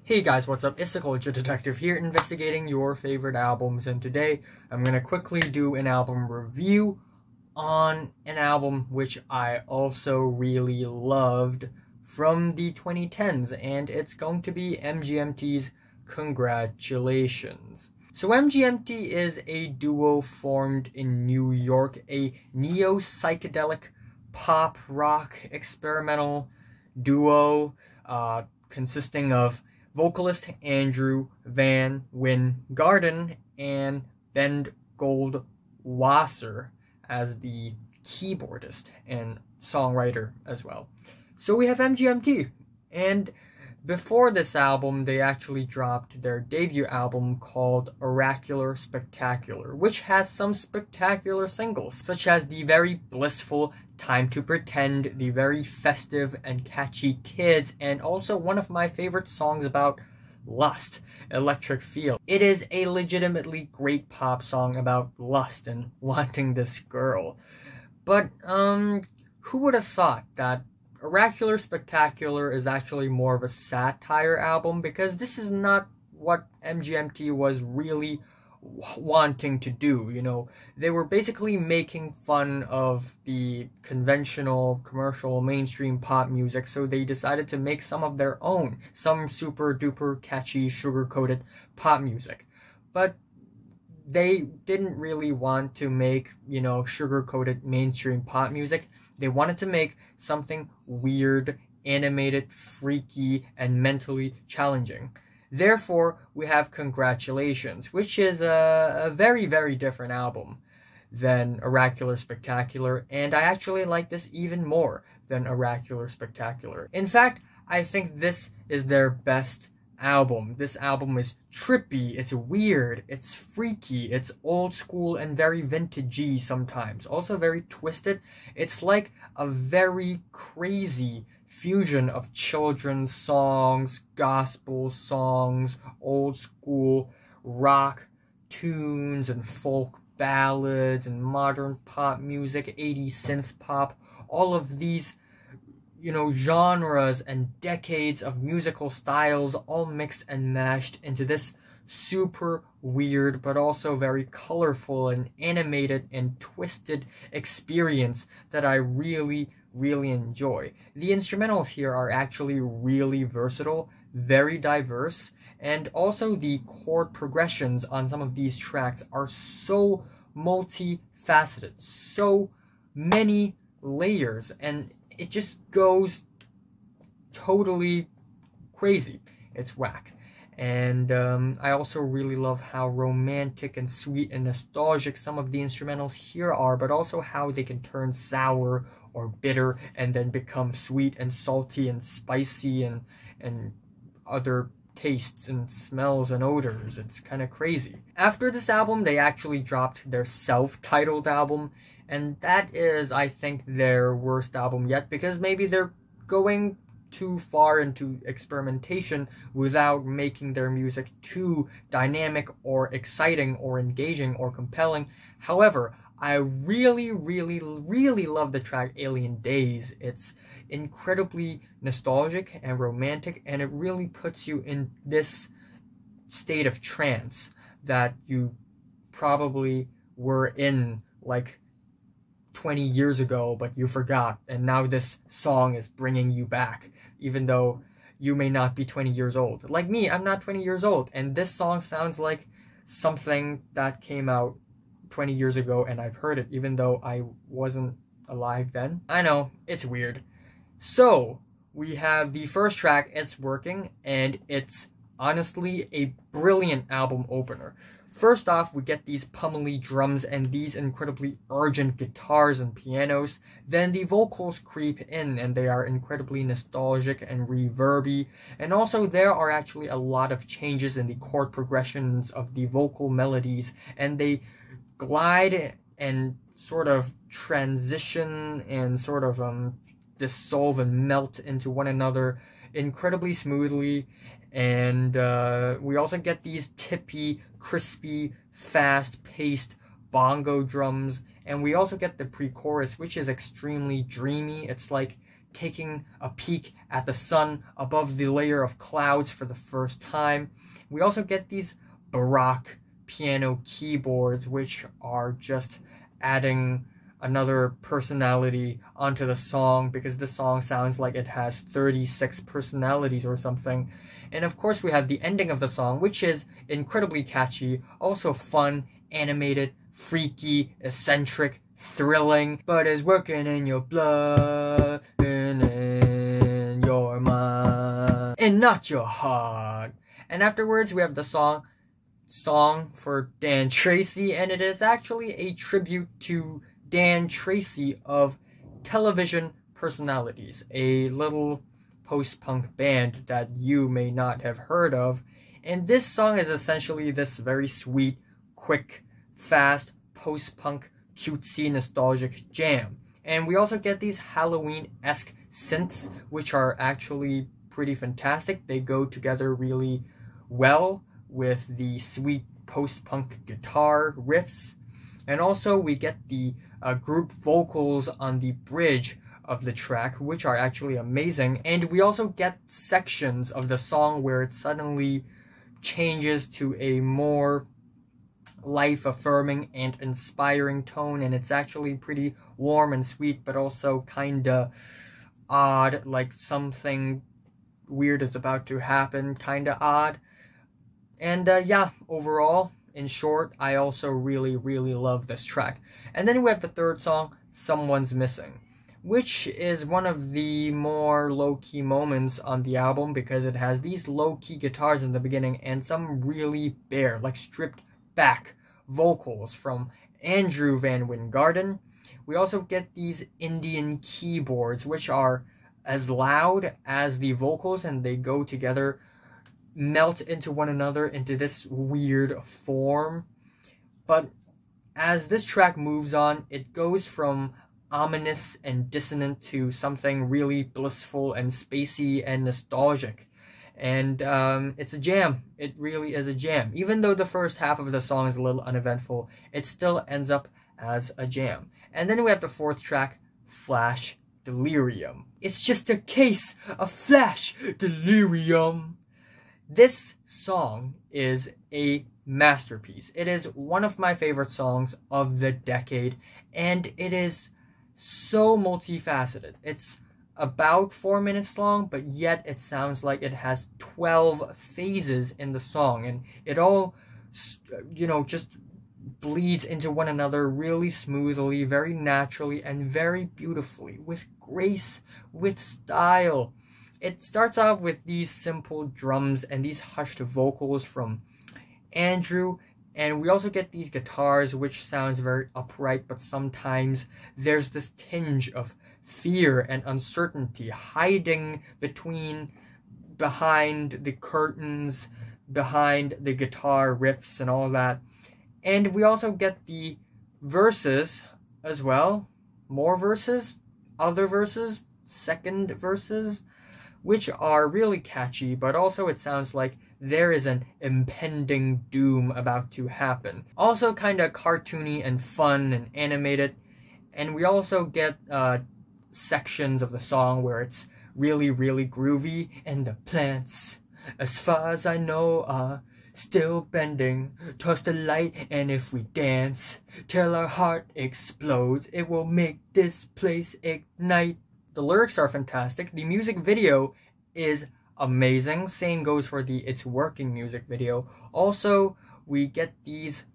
Hey guys, what's up? It's the Culture Detective here, investigating your favorite albums, and today I'm gonna quickly do an album review on an album which I also really loved from the 2010s, and it's going to be MGMT's Congratulations. So MGMT is a duo formed in New York, a neo-psychedelic pop rock experimental duo consisting of vocalist Andrew Van Wijngaarden and Ben Goldwasser as the keyboardist and songwriter as well. So we have MGMT, and before this album, they actually dropped their debut album called Oracular Spectacular, which has some spectacular singles, such as the very blissful Time to Pretend, the very festive and catchy Kids, and also one of my favorite songs about lust, Electric Feel. It is a legitimately great pop song about lust and wanting this girl. But, who would have thought that Oracular Spectacular is actually more of a satire album, because this is not what MGMT was really wanting to do, you know. They were basically making fun of the conventional, commercial, mainstream pop music, so they decided to make some of their own, some super duper catchy, sugar-coated pop music. But they didn't really want to make, you know, sugar-coated mainstream pop music. They wanted to make something weird, animated, freaky, and mentally challenging. Therefore, we have Congratulations, which is a very, very different album than Oracular Spectacular, and I actually like this even more than Oracular Spectacular. In fact, I think this is their best album. This album is trippy, it's weird, it's freaky, it's old school and very vintagey sometimes. Also very twisted. It's like a very crazy fusion of children's songs, gospel songs, old school rock tunes and folk ballads and modern pop music, 80s synth pop, all of these, you know, genres and decades of musical styles all mixed and mashed into this super weird but also very colorful and animated and twisted experience that I really enjoy. The instrumentals here are actually really versatile, very diverse, and also the chord progressions on some of these tracks are so multifaceted, so many layers, and it just goes totally crazy. It's whack. And I also really love how romantic and sweet and nostalgic some of the instrumentals here are, but also how they can turn sour or bitter and then become sweet and salty and spicy and other tastes and smells and odors. It's kind of crazy. After this album, they actually dropped their self-titled album, and that is, I think, their worst album yet, because maybe they're going too far into experimentation without making their music too dynamic or exciting or engaging or compelling. However, I really love the track Alien Days. It's incredibly nostalgic and romantic, and it really puts you in this state of trance that you probably were in like 20 years ago, but you forgot, and now this song is bringing you back, even though you may not be 20 years old. Like me, I'm not 20 years old, and this song sounds like something that came out 20 years ago, and I've heard it, even though I wasn't alive then. I know, it's weird. So, we have the first track, It's Working, and it's honestly a brilliant album opener. First off, we get these pummely drums and these incredibly urgent guitars and pianos. Then the vocals creep in, and they are incredibly nostalgic and reverby. And also there are actually a lot of changes in the chord progressions of the vocal melodies, and they glide and sort of transition and sort of dissolve and melt into one another incredibly smoothly. And we also get these tippy, crispy, fast-paced bongo drums, and we also get the pre-chorus, which is extremely dreamy. It's like taking a peek at the sun above the layer of clouds for the first time. We also get these Baroque piano keyboards, which are just adding another personality onto the song, because the song sounds like it has 36 personalities or something. And of course we have the ending of the song, which is incredibly catchy, also fun, animated, freaky, eccentric, thrilling, but is working in your blood and in your mind and not your heart. And afterwards we have the song for Dan Treacy, and it is actually a tribute to Dan Treacy of Television Personalities, a little post-punk band that you may not have heard of. And this song is essentially this very sweet, quick, fast, post-punk, cutesy, nostalgic jam. And we also get these Halloween-esque synths, which are actually pretty fantastic. They go together really well with the sweet post-punk guitar riffs. And also we get the group vocals on the bridge of the track, which are actually amazing. And we also get sections of the song where it suddenly changes to a more life-affirming and inspiring tone, and it's actually pretty warm and sweet, but also kinda odd, like something weird is about to happen, kinda odd. And yeah, overall, in short, I also really love this track. And then we have the third song, Someone's Missing, which is one of the more low-key moments on the album, because it has these low-key guitars in the beginning and some really bare, like stripped back vocals from Andrew Van Wingarden. We also get these Indian keyboards, which are as loud as the vocals, and they go together, melt into one another into this weird form. But as this track moves on, it goes from ominous and dissonant to something really blissful and spacey and nostalgic. And it's a jam. It really is a jam. Even though the first half of the song is a little uneventful, it still ends up as a jam. And then we have the fourth track, Flash Delirium. It's just a case of Flash Delirium. This song is a masterpiece. It is one of my favorite songs of the decade, and it is so multifaceted. It's about 4 minutes long, but yet it sounds like it has 12 phases in the song, and it all, you know, just bleeds into one another really smoothly, very naturally, and very beautifully, with grace, with style. It starts off with these simple drums and these hushed vocals from Andrew, and we also get these guitars, which sounds very upright, but sometimes there's this tinge of fear and uncertainty hiding behind the curtains, behind the guitar riffs and all that. And we also get the verses as well. More verses, other verses, second verses, which are really catchy, but also it sounds like there is an impending doom about to happen. Also kind of cartoony and fun and animated. And we also get sections of the song where it's really groovy, and the plants, as far as I know, are still bending towards the light, and if we dance till our heart explodes, it will make this place ignite. The lyrics are fantastic. The music video is amazing. Same goes for the It's Working music video. Also, we get these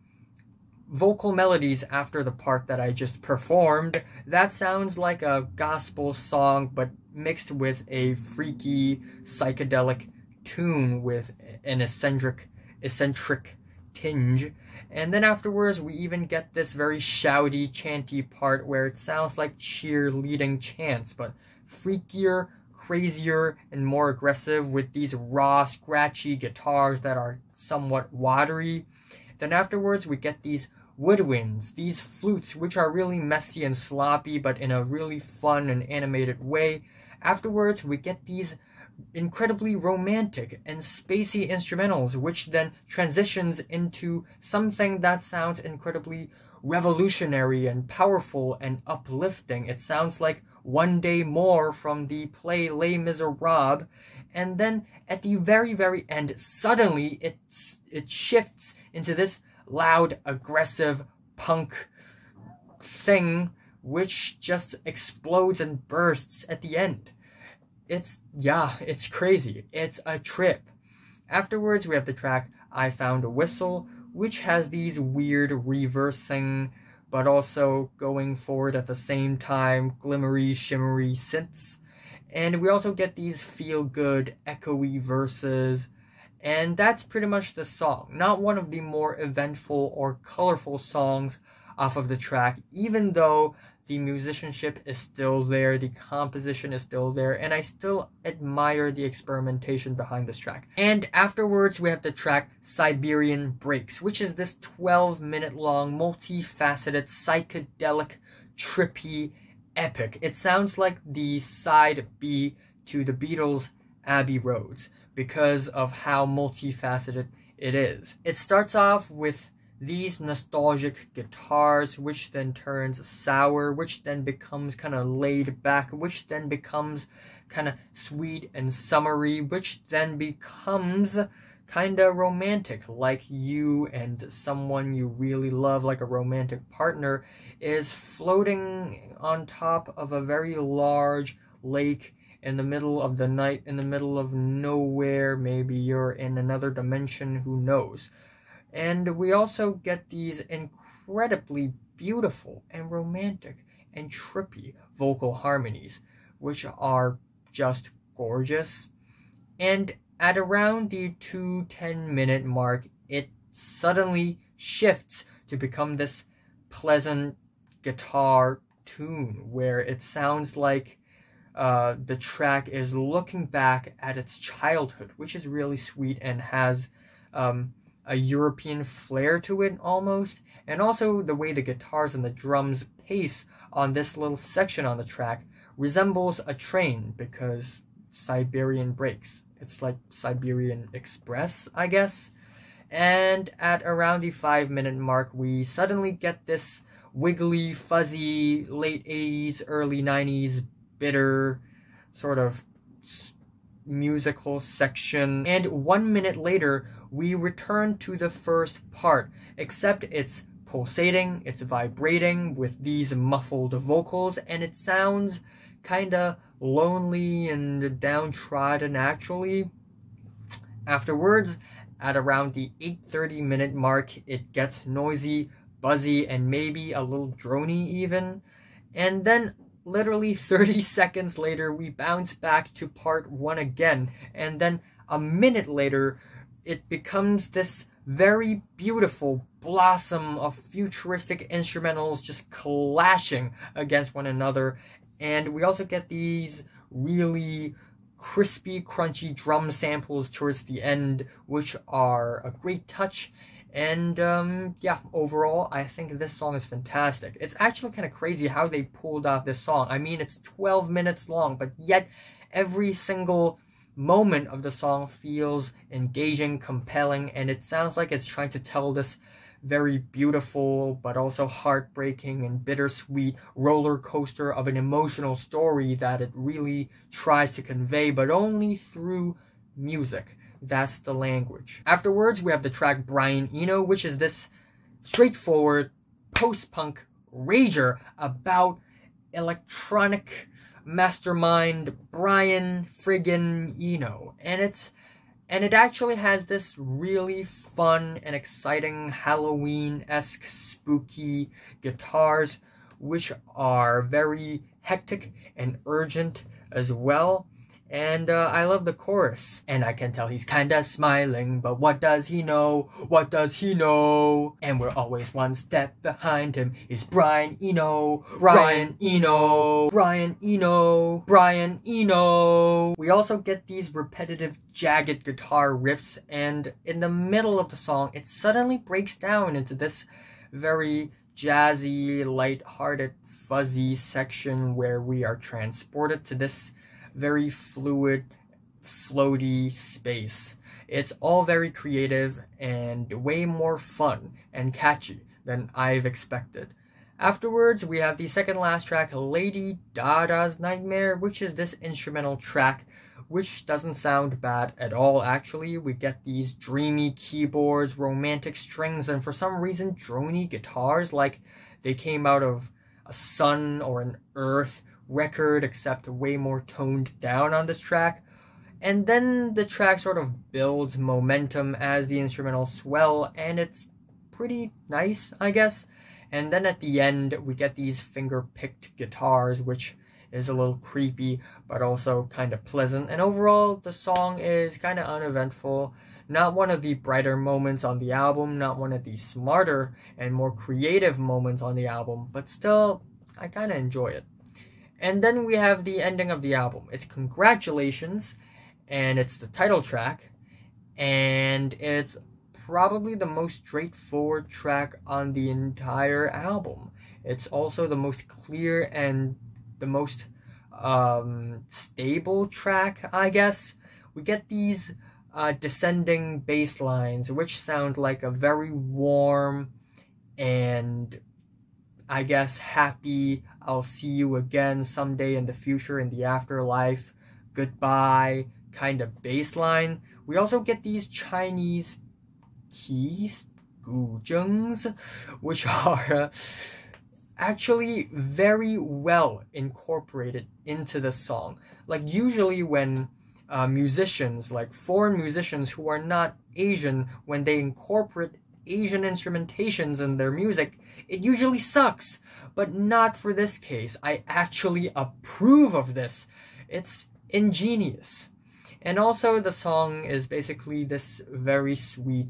vocal melodies after the part that I just performed. That sounds like a gospel song, but mixed with a freaky psychedelic tune with an eccentric tinge. And then afterwards we even get this very shouty, chanty part where it sounds like cheerleading chants, but freakier, crazier, and more aggressive, with these raw, scratchy guitars that are somewhat watery. Then afterwards we get these woodwinds, these flutes, which are really messy and sloppy, but in a really fun and animated way. Afterwards we get these incredibly romantic and spacey instrumentals, which then transitions into something that sounds incredibly revolutionary and powerful and uplifting. It sounds like One Day More from the play Les Miserables. And then at the very, very end, suddenly it shifts into this loud, aggressive punk thing, which just explodes and bursts at the end. It's crazy. It's a trip. Afterwards, we have the track I Found a Whistle, which has these weird reversing, but also going forward at the same time, glimmery, shimmery synths. And we also get these feel-good, echoey verses, and that's pretty much the song. Not one of the more eventful or colorful songs off of the track, even though the musicianship is still there, the composition is still there, and I still admire the experimentation behind this track. And afterwards, we have the track Siberian Breaks, which is this 12-minute long, multifaceted, psychedelic, trippy epic. It sounds like the side B to the Beatles' Abbey Roads because of how multifaceted it is. It starts off with these nostalgic guitars, which then turns sour, which then becomes kind of laid back, which then becomes kind of sweet and summery, which then becomes kind of romantic, like you and someone you really love, like a romantic partner, is floating on top of a very large lake in the middle of the night, in the middle of nowhere. Maybe you're in another dimension, who knows. And we also get these incredibly beautiful and romantic and trippy vocal harmonies, which are just gorgeous. And at around the 2:10-minute mark, it suddenly shifts to become this pleasant guitar tune where it sounds like the track is looking back at its childhood, which is really sweet and has a European flair to it almost. And also the way the guitars and the drums pace on this little section on the track resembles a train, because Siberian Breaks. It's like Siberian Express, I guess. And at around the 5-minute mark, we suddenly get this wiggly, fuzzy, late 80s, early 90s, bitter sort of musical section. And 1 minute later, we return to the first part, except it's pulsating, it's vibrating with these muffled vocals, and it sounds kinda lonely and downtrodden actually. Afterwards, at around the 8:30-minute mark, it gets noisy, buzzy, and maybe a little drony even. And then literally 30 seconds later, we bounce back to part 1 again, and then a minute later, it becomes this very beautiful blossom of futuristic instrumentals just clashing against one another. And we also get these really crispy, crunchy drum samples towards the end, which are a great touch. And yeah, overall, I think this song is fantastic. It's actually kind of crazy how they pulled off this song. I mean, it's 12 minutes long, but yet every single moment of the song feels engaging, compelling, and it sounds like it's trying to tell this very beautiful but also heartbreaking and bittersweet roller coaster of an emotional story that it really tries to convey, but only through music. That's the language. Afterwards, we have the track Brian Eno, which is this straightforward post-punk rager about electronic mastermind Brian friggin' Eno. And it actually has this really fun and exciting Halloween-esque spooky guitars, which are very hectic and urgent as well. And I love the chorus. And I can tell he's kinda smiling, but what does he know? What does he know? And we're always one step behind him. Is Brian Eno, Brian Eno, Brian Eno, Brian Eno. We also get these repetitive, jagged guitar riffs, and in the middle of the song, it suddenly breaks down into this very jazzy, light-hearted, fuzzy section where we are transported to this very fluid, floaty space. It's all very creative and way more fun and catchy than I've expected. Afterwards, we have the second last track, Lady Dada's Nightmare, which is this instrumental track, which doesn't sound bad at all, actually. We get these dreamy keyboards, romantic strings, and for some reason, drony guitars, like they came out of a Sun or an Earth record, except way more toned down on this track. And then the track sort of builds momentum as the instrumentals swell, and it's pretty nice, I guess. And then at the end, we get these finger-picked guitars, which is a little creepy, but also kind of pleasant. And overall, the song is kind of uneventful. Not one of the brighter moments on the album, not one of the smarter and more creative moments on the album, but still, I kind of enjoy it. And then we have the ending of the album. It's Congratulations, and it's the title track, and it's probably the most straightforward track on the entire album. It's also the most clear and the most stable track, I guess. We get these descending bass lines, which sound like a very warm and, I guess, happy, I'll see you again someday in the future, in the afterlife, goodbye kind of bass line. We also get these Chinese keys, guzhengs, which are actually very well incorporated into the song. Like, usually when musicians, like foreign musicians who are not Asian, when they incorporate Asian instrumentations in their music, it usually sucks. But not for this case. I actually approve of this. It's ingenious. And also, the song is basically this very sweet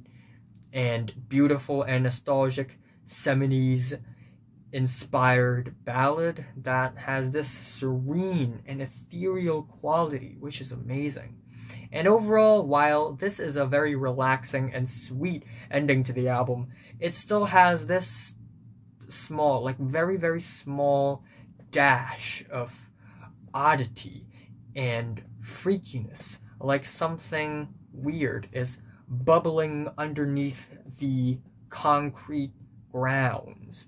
and beautiful and nostalgic 70s inspired ballad that has this serene and ethereal quality, which is amazing. And overall, while this is a very relaxing and sweet ending to the album, it still has this small, like very, very small dash of oddity and freakiness, like something weird is bubbling underneath the concrete grounds.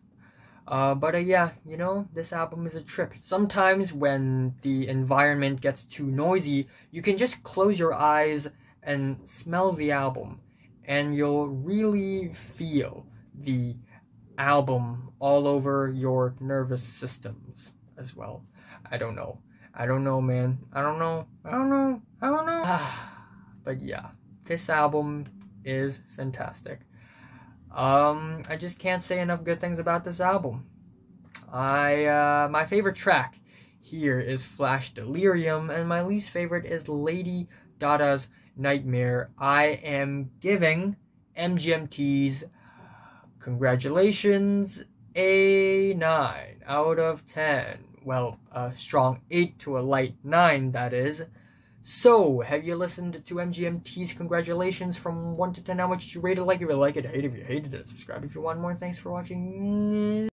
But yeah, you know, this album is a trip. Sometimes when the environment gets too noisy, you can just close your eyes and smell the album, and you'll really feel the album all over your nervous systems as well. I don't know, man. I don't know. But yeah, this album is fantastic. I just can't say enough good things about this album. My favorite track here is Flash Delirium, and my least favorite is Lady Dada's Nightmare. I am giving MGMT's Congratulations a 9 out of 10. Well, a strong 8 to a light 9, that is. So, have you listened to MGMT's Congratulations from 1 to 10? How much did you rate it? Like if you like it, hate if you hated it, subscribe if you want more. Thanks for watching.